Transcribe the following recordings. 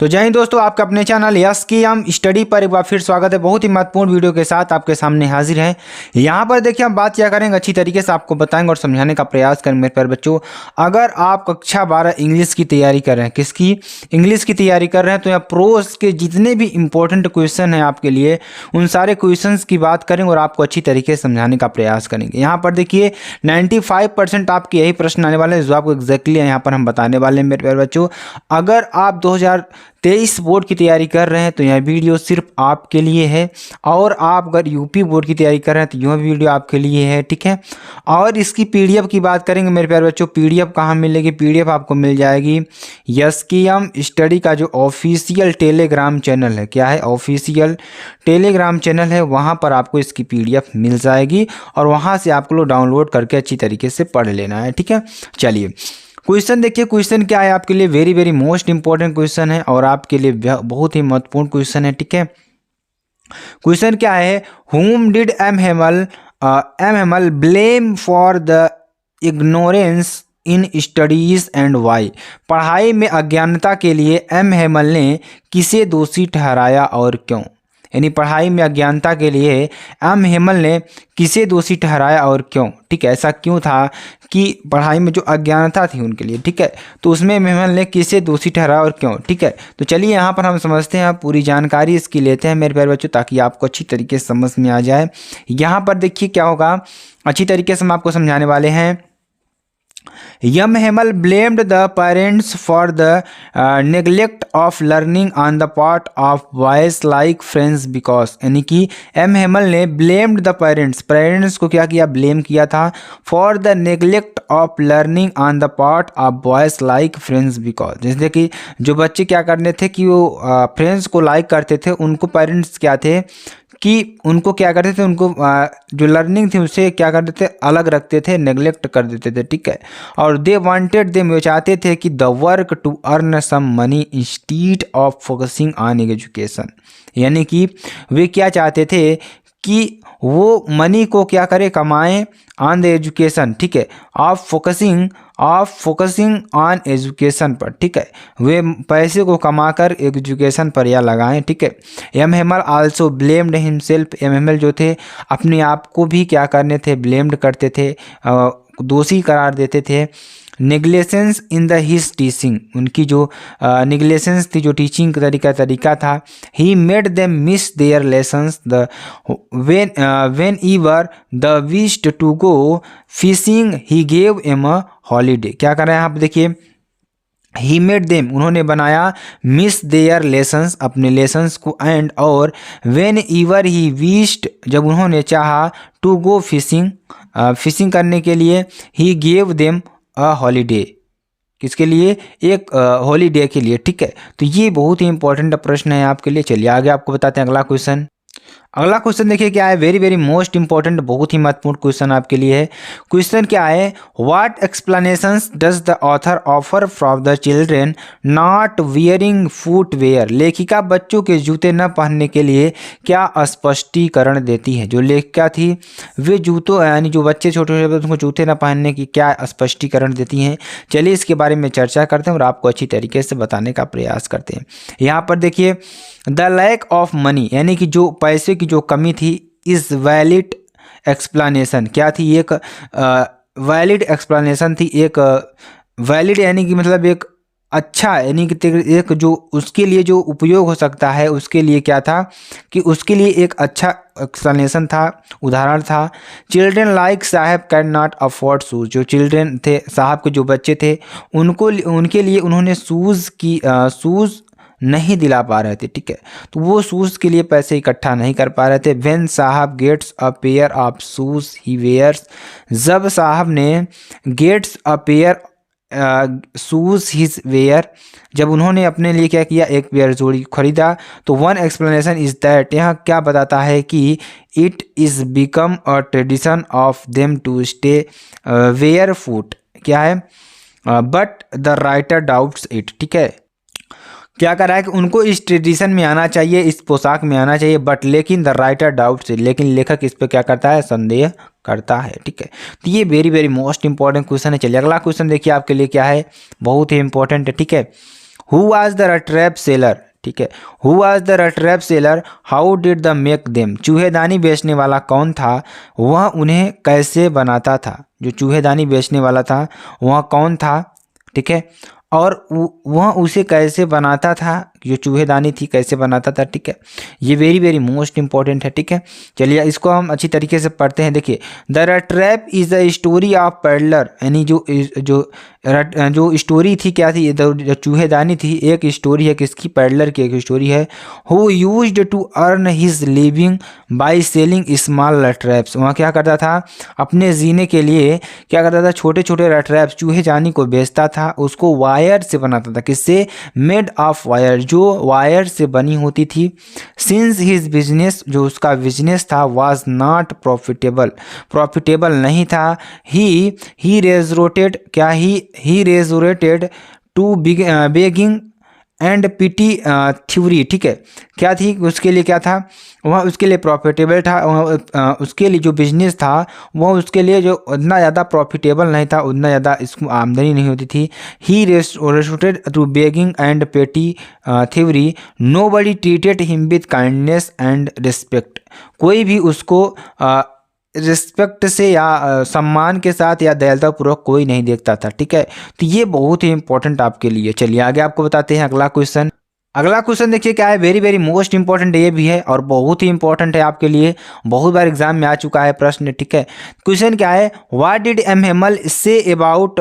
तो जय हिंद दोस्तों, आपका अपने चैनल यस की हम स्टडी पर एक बार फिर स्वागत है। बहुत ही महत्वपूर्ण वीडियो के साथ आपके सामने हाजिर है। यहाँ पर देखिए हम बात क्या करेंगे, अच्छी तरीके से आपको बताएंगे और समझाने का प्रयास करेंगे मेरे प्यारे बच्चों। अगर आप कक्षा 12 इंग्लिश की तैयारी कर रहे हैं, किसकी, इंग्लिश की तैयारी कर रहे हैं, तो यहाँ प्रोज के जितने भी इंपॉर्टेंट क्वेश्चन हैं आपके लिए, उन सारे क्वेश्चन की बात करेंगे और आपको अच्छी तरीके से समझाने का प्रयास करेंगे। यहाँ पर देखिए 95% आपके यही प्रश्न आने वाले हैं जो आपको एग्जैक्टली यहाँ पर हम बताने वाले हैं मेरे प्यारे बच्चों। अगर आप 2023 बोर्ड की तैयारी कर रहे हैं तो यह वीडियो सिर्फ आपके लिए है, और आप अगर यूपी बोर्ड की तैयारी कर रहे हैं तो यह वीडियो आपके लिए है, ठीक है। और इसकी पीडीएफ की बात करेंगे मेरे प्यारे बच्चों। पीडीएफ कहाँ मिलेगी? पीडीएफ आपको मिल जाएगी यस की हम स्टडी का जो ऑफिशियल टेलीग्राम चैनल है। क्या है? ऑफिशियल टेलीग्राम चैनल है, वहाँ पर आपको इसकी पीडीएफ मिल जाएगी और वहाँ से आप लोग डाउनलोड करके अच्छी तरीके से पढ़ लेना है, ठीक है। चलिए क्वेश्चन देखिए, क्वेश्चन क्या है आपके लिए, very very most important question है और आपके लिए बहुत ही महत्वपूर्ण क्वेश्चन है, ठीक है। क्वेश्चन क्या है? whom did M. Hamel blame for the ignorance in studies and why? पढ़ाई में अज्ञानता के लिए एम हेमल ने किसे दोषी ठहराया और क्यों? यानी पढ़ाई में अज्ञानता के लिए एम हेमल ने किसे दोषी ठहराया और क्यों, ठीक है। ऐसा क्यों था कि पढ़ाई में जो अज्ञानता थी उनके लिए, ठीक है, तो उसमें हेमल ने किसे दोषी ठहराया और क्यों, ठीक है। तो चलिए यहाँ पर हम समझते हैं, पूरी जानकारी इसकी लेते हैं मेरे प्यारे बच्चों, ताकि आपको अच्छी तरीके से समझ में आ जाए। यहाँ पर देखिए क्या होगा, अच्छी तरीके से हम आपको समझाने वाले हैं। M. Hamel blamed the parents for the neglect of learning on the part of boys like friends because, यानी कि M. Hamel ने blamed the parents को क्या किया? blame किया था for the neglect of learning on the part of boys like friends because, जैसे कि जो बच्चे क्या करने थे कि वो फ्रेंड्स को लाइक करते थे, उनको पेरेंट्स क्या थे कि उनको क्या करते थे, उनको जो लर्निंग थी उससे क्या करते थे? अलग रखते थे, नेग्लेक्ट कर देते थे, ठीक है। और दे वांटेड देम, वे चाहते थे कि the work to earn some money instead of focusing on education, यानी कि वे क्या चाहते थे कि वो मनी को क्या करे? कमाएं ऑन द एजुकेशन, ठीक है, ऑफ फोकसिंग ऑन एजुकेशन पर, ठीक है। वे पैसे को कमाकर एजुकेशन पर या लगाएं, ठीक है। M Hamel also blamed himself, M Hamel जो थे अपने आप को भी क्या करने थे? ब्लेम्ड करते थे, दोषी करार देते थे। Negligence in the his teaching, उनकी जो नेग्लेसेंस थी, जो टीचिंग का तरीका था। He made them miss their lessons the whenever they wished to go fishing he gave em a holiday. क्या कर रहे हैं आप? देखिए ही मेड देम, उन्होंने बनाया, मिस देयर लेसन्स, अपने लेसन्स को, एंड और व्हेन ईवर ही विश्ड, जब उन्होंने चाहा, टू गो फिशिंग करने के लिए, he gave them a holiday, किसके लिए? एक हॉलीडे के लिए, ठीक है। तो ये बहुत ही इंपॉर्टेंट प्रश्न है आपके लिए। चलिए आगे आपको बताते हैं अगला क्वेश्चन। अगला क्वेश्चन देखिए क्या है, वेरी वेरी मोस्ट इंपॉर्टेंट, बहुत ही महत्वपूर्ण क्वेश्चन आपके लिए है। क्वेश्चन क्या है? What explanations does the author offer for the children not wearing footwear? लेखिका बच्चों के जूते न पहनने के लिए क्या स्पष्टीकरण देती है? जो लेखिका थी वे जूतों, यानी जो बच्चे छोटे छोटे उनको जूते न पहनने की क्या स्पष्टीकरण देती हैं? चलिए इसके बारे में चर्चा करते हैं और आपको अच्छी तरीके से बताने का प्रयास करते हैं। यहाँ पर देखिए द लैक ऑफ मनी, यानी कि जो पैसे की जो कमी थी, इज वैलिड एक्सप्लेनेशन, क्या थी? एक वैलिड एक्सप्लेनेशन थी, एक वैलिड यानी कि मतलब एक अच्छा, यानी कि एक जो उसके लिए जो उपयोग हो सकता है, उसके लिए क्या था कि उसके लिए एक अच्छा एक्सप्लेनेशन था, उदाहरण था। चिल्ड्रेन लाइक साहब कैन नॉट अफोर्ड शूज़, जो चिल्ड्रेन थे, साहब के जो बच्चे थे, उनके लिए उन्होंने शूज़ नहीं दिला पा रहे थे, ठीक है, तो वो शूज़ के लिए पैसे इकट्ठा नहीं कर पा रहे थे। व्हेन साहब gets a pair of shoes he wears, जब साहब ने gets a pair shoes his wear, जब उन्होंने अपने लिए क्या किया? एक पेयर जोड़ी खरीदा। तो वन एक्सप्लेनेशन इज दैट, यहाँ क्या बताता है कि it is become a tradition of them to stay where foot, क्या है? But the writer doubts it, ठीक है। क्या कर रहा है कि उनको इस ट्रेडिशन में आना चाहिए, इस पोशाक में आना चाहिए, बट लेकिन द राइटर डाउट्स, लेकिन लेखक इस पर क्या करता है? संदेह करता है, ठीक है। तो ये very very most important question है। चलिए अगला क्वेश्चन देखिए आपके लिए क्या है, बहुत ही इंपॉर्टेंट है, ठीक है। Who was the rat trap seller, ठीक है, who was the rat trap seller, how did the make them, चूहेदानी बेचने वाला कौन था, वह उन्हें कैसे बनाता था, जो चूहेदानी बेचने वाला था वह कौन था, ठीक है, और वह उसे कैसे बनाता था, जो चूहेदानी थी कैसे बनाता था, ठीक है, ये वेरी वेरी मोस्ट इंपॉर्टेंट है, ठीक है। चलिए इसको हम अच्छी तरीके से पढ़ते हैं। देखिए, the rat trap is the story of peddler, यानी जो स्टोरी थी क्या थी, जो चूहेदानी थी एक स्टोरी है, किसकी, पेडलर की एक स्टोरी है। Who used to earn his living by selling small rat traps, वहाँ क्या करता था, अपने जीने के लिए क्या करता था, छोटे छोटे रट रैप्स चूहेदानी को बेचता था, उसको वायर से बनाता था, किससे, मेड ऑफ वायर, जो वायर से बनी होती थी। सिंस हिज बिजनेस, जो उसका बिजनेस था, वाज नॉट प्रॉफिटेबल नहीं था। ही रेजोरेटेड, क्या he resorted to begging and petty theory, ठीक है, क्या थी उसके लिए, क्या था वह उसके लिए प्रॉफिटेबल था, उसके लिए जो बिजनेस था वह उसके लिए जो उतना ज़्यादा प्रॉफिटेबल नहीं था, उतना ज़्यादा इसको आमदनी नहीं होती थी। He resorted to begging and petty theory, nobody treated him with kindness and respect, कोई भी उसको रिस्पेक्ट से या सम्मान के साथ या दयालुतापूर्वक कोई नहीं देखता था, ठीक है। तो ये बहुत ही इंपॉर्टेंट आपके लिए। चलिए आगे आपको बताते हैं अगला क्वेश्चन। अगला क्वेश्चन देखिए क्या है, वेरी वेरी मोस्ट इंपॉर्टेंट ये भी है और बहुत ही इंपॉर्टेंट है आपके लिए, बहुत बार एग्जाम में आ चुका है प्रश्न, ठीक है। क्वेश्चन क्या है, what did M Hamel say about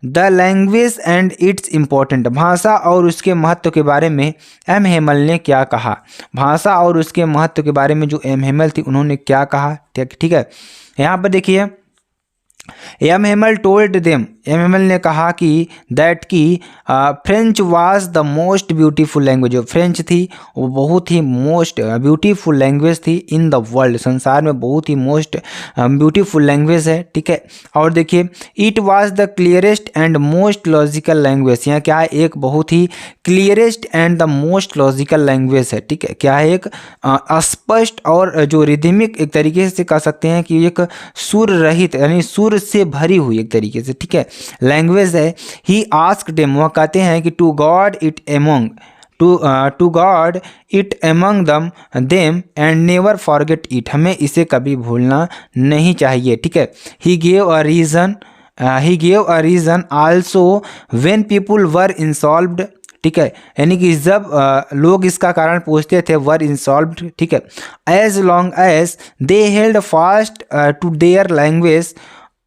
the language and its important, भाषा और उसके महत्व के बारे में एम हेमल ने क्या कहा, भाषा और उसके महत्व के बारे में जो एम हेमल थी उन्होंने क्या कहा, ठीक है। यहाँ पर देखिए, M Hemal told them, M Hemal ने कहा कि दैट की French was the most beautiful language, जो फ्रेंच थी वो बहुत ही मोस्ट ब्यूटीफुल लैंग्वेज थी इन द वर्ल्ड, संसार में बहुत ही मोस्ट ब्यूटीफुल लैंग्वेज है, ठीक है। और देखिए, it was the clearest and most logical language, यहाँ क्या है, एक बहुत ही clearest and the most logical language है, ठीक है, क्या है, एक स्पष्ट और जो रिदमिक एक तरीके से कह सकते हैं कि एक सुर रहित यानी सुर से भरी हुई एक तरीके से, ठीक है, लैंग्वेज है। ही आस्क्ड देम, वह कहते हैं कि to guard it among them and never forget it, हमें इसे कभी भूलना नहीं चाहिए, ठीक है। He gave a reason also when people were involved, ठीक है, यानी कि जब लोग इसका कारण पूछते थे, वर इंसॉल्व्ड, ठीक है, as long as they held fast to their language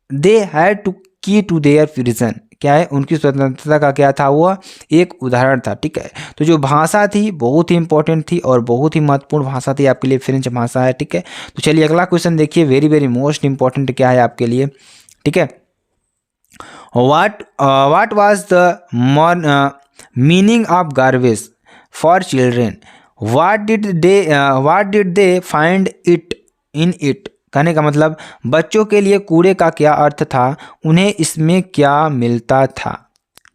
they had to key to their prison, क्या है, उनकी स्वतंत्रता का क्या था, वो एक उदाहरण था, ठीक है। तो जो भाषा थी बहुत ही इंपॉर्टेंट थी और बहुत ही महत्वपूर्ण भाषा थी आपके लिए, फ्रेंच भाषा है, ठीक है। तो चलिए अगला क्वेश्चन देखिए, वेरी वेरी मोस्ट इंपॉर्टेंट क्या है आपके लिए, ठीक है। What was the meaning of garbage for children, what did they find it in it, कहने का मतलब बच्चों के लिए कूड़े का क्या अर्थ था, उन्हें इसमें क्या मिलता था,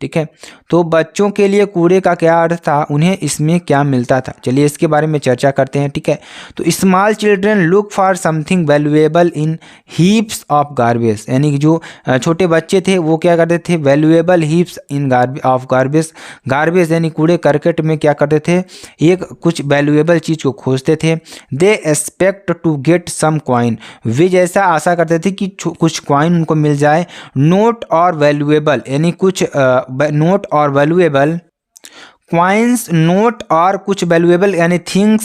ठीक है। तो बच्चों के लिए कूड़े का क्या अर्थ था, उन्हें इसमें क्या मिलता था, चलिए इसके बारे में चर्चा करते हैं, ठीक है। तो small children look for something valuable in heaps of garbage, यानी कि जो छोटे बच्चे थे वो क्या करते थे, वैल्यूएबल हीप्स इन गार्बेज यानी कूड़े करकट में क्या करते थे, एक कुछ वैल्यूएबल चीज़ को खोजते थे। They expect to get some coin, वे जैसा आशा करते थे कि कुछ कॉइन उनको मिल जाए। नोट और वैल्यूएबल यानी कुछ नोट और वैल्यूएबल, क्वाइंस नोट और कुछ वैल्यूएबल यानी थिंग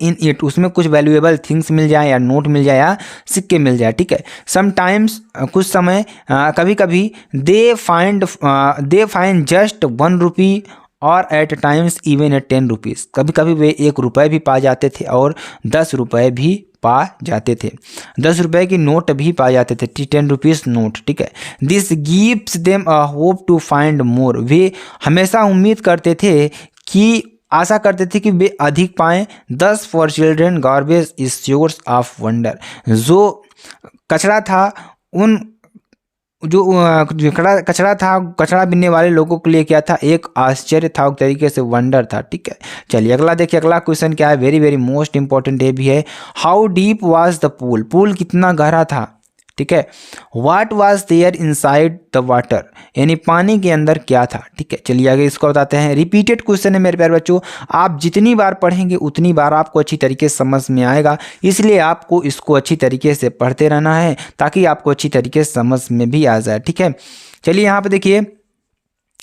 इन इट, उसमें कुछ वैल्यूएबल थिंग्स मिल जाए या नोट मिल जाए या सिक्के मिल जाए, ठीक है। समटाइम्स कुछ समय कभी कभी दे फाइंड जस्ट 1 रुपी और at times even at 10 rupees, कभी कभी वे 1 रुपये भी पा जाते थे और 10 रुपये भी पा जाते थे, 10 रुपये की नोट भी पा जाते थे, 10 रुपीज़ नोट, ठीक है। This gives them a hope to find more, वे हमेशा उम्मीद करते थे कि आशा करते थे कि वे अधिक पाएँ। 10 for children garbage is source of wonder, जो कचरा था उन जो कचरा बीनने वाले लोगों के लिए क्या था, एक आश्चर्य था, एक तरीके से वंडर था, ठीक है। चलिए अगला देखिए, अगला क्वेश्चन क्या है, वेरी वेरी मोस्ट इंपॉर्टेंट ये भी है। How deep was the pool, pool कितना गहरा था, ठीक है। What was there inside the water, यानी पानी के अंदर क्या था। ठीक है, चलिए आगे इसको बताते हैं। रिपीटेड क्वेश्चन है मेरे प्यारे बच्चों, आप जितनी बार पढ़ेंगे उतनी बार आपको अच्छी तरीके से समझ में आएगा, इसलिए आपको इसको अच्छी तरीके से पढ़ते रहना है ताकि आपको अच्छी तरीके से समझ में भी आ जाए। ठीक है, चलिए यहाँ पे देखिए,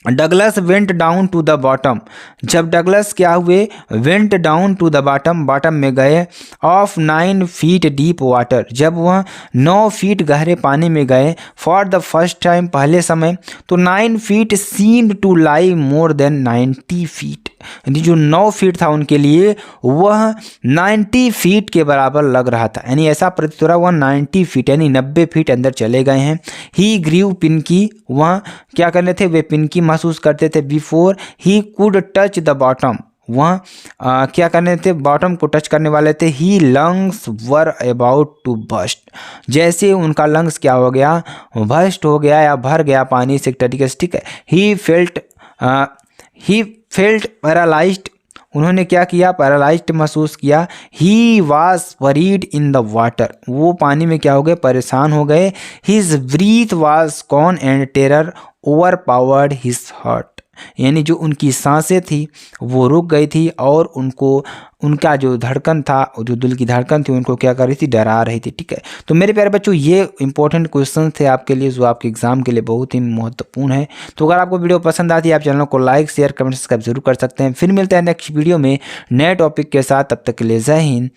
Douglas went down to the bottom, जब डगलस क्या हुए, went down to the bottom, bottom में गए, ऑफ 9 फीट डीप वाटर, जब वह 9 फीट गहरे पानी में गए, फॉर द फर्स्ट टाइम, पहले समय, तो 9 feet seemed to lie more than 90 feet, यानी जो 9 फीट था उनके लिए वह 90 फीट के बराबर लग रहा था, यानी ऐसा प्रतीत हो रहा वह 90 फीट यानी 90 फीट अंदर चले गए हैं। ही ग्रीव पिनकी, वह क्या करने थे, वे पिनकी महसूस करते थे। Before he could touch the bottom, वह क्या करने थे, बॉटम को टच करने वाले थे। He lungs were about to burst, जैसे उनका लंग्स क्या हो गया, बस्ट हो गया या भर गया पानी से एक तरीके से। ठीक है, ही फेल्ट पैरालाइज्ड, उन्होंने क्या किया, पैरालाइज्ड महसूस किया। He was worried in the water, वो पानी में क्या हो गए, परेशान हो गए। His breath was gone and terror overpowered his heart, यानी जो उनकी सांसें थी वो रुक गई थी और उनको उनका जो धड़कन था, जो दिल की धड़कन थी उनको क्या कर रही थी, डरा रही थी। ठीक है, तो मेरे प्यारे बच्चों ये इंपॉर्टेंट क्वेश्चन थे आपके लिए जो आपके एग्जाम के लिए बहुत ही महत्वपूर्ण है। तो अगर आपको वीडियो पसंद आती है आप चैनल को लाइक शेयर कमेंट सब्सक्राइब जरूर कर सकते हैं। फिर मिलते हैं नेक्स्ट वीडियो में नए टॉपिक के साथ, तब तक के लिए जय हिंद